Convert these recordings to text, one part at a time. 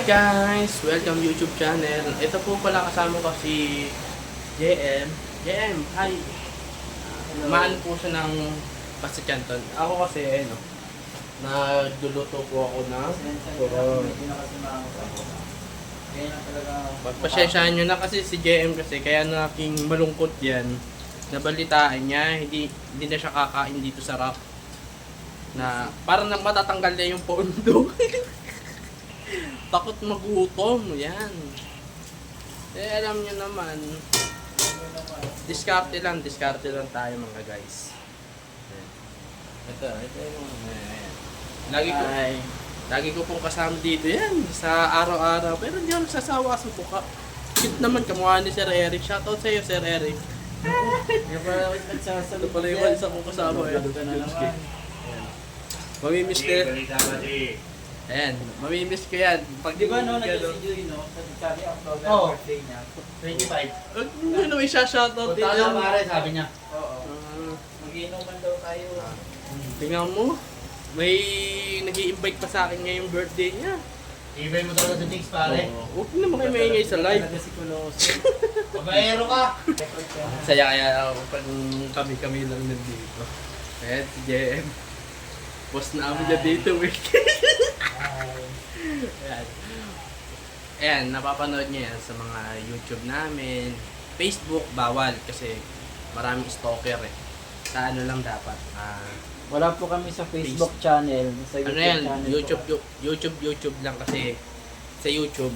guys! Welcome YouTube channel. Ito po pala kasama ko si JM. JM, hi! Maan po siya ng Pasta Canton. Ako kasi, nagluluto po ako ng pagpasensyahan nyo na kasi si JM kasi kaya naking malungkot yan. Nabalitaan niya, hindi na siya kakain dito sa rap. Na parang matatanggal na yung pondo. Takot magutom, yan. Eh alam nyo naman, diskarte lang tayo mga guys. Ito yung lagi ko pong kasama dito yan sa araw-araw, pero hindi ako nagsasawa sa buka. Cute naman, kamukha ni Sir Eric. Shoutout sa iyo, Sir Eric. Ito pala yung isa kong kasama. Mamimiss ko yan. Ayan, mamimiss ko yan. Pag Di ba no, nag-si Joy, no? Sabi ang birthday niya. 25. Ano, may shoutout din Punta yan. lang pare, sabi niya. Oo. Ah, Mag-iinuman daw tayo. tingnan mo, may nag-i-invite pa sa akin ngayong birthday niya. Ibay mo daw sa chicks pare. Huwag naman kayo maingay sa live. Pabayero ka. Saya kaya ako pag kami lang nandito. Ayan, si JM. Post na kami na dito, week. Ayan. Ayan, napapanood niya yan sa mga YouTube namin. Facebook, bawal kasi maraming stalker eh. Sa ano lang dapat. Wala po kami sa Facebook channel. Sa Ano yan, YouTube lang kasi sa YouTube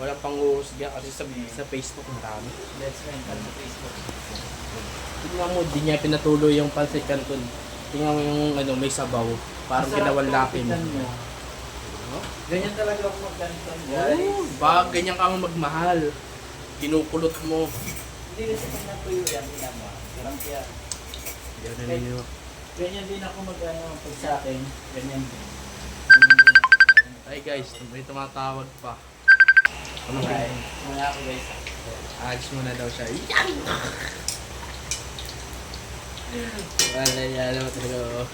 wala pang uhusga kasi sa Facebook marami. Let's friend ka sa Facebook. Tingnan mo, di niya pinatuloy yung Pancit Canton. Tingnan mo yung may sabaw. Parang kinawalakin. Ganyan talaga ako magganito. Oo, baka ganyan ka magmahal. Kinukulot mo. Hindi kasi pag natuyo yan, ginagawa. Parang kaya, Yan na ninyo. ganyan din ako pag sa akin. Ganyan din. Ay guys, may tumatawag pa. Ano Okay. ba? Muna ako guys. Ads mo na daw siya. Yan! Wala yan naman talaga.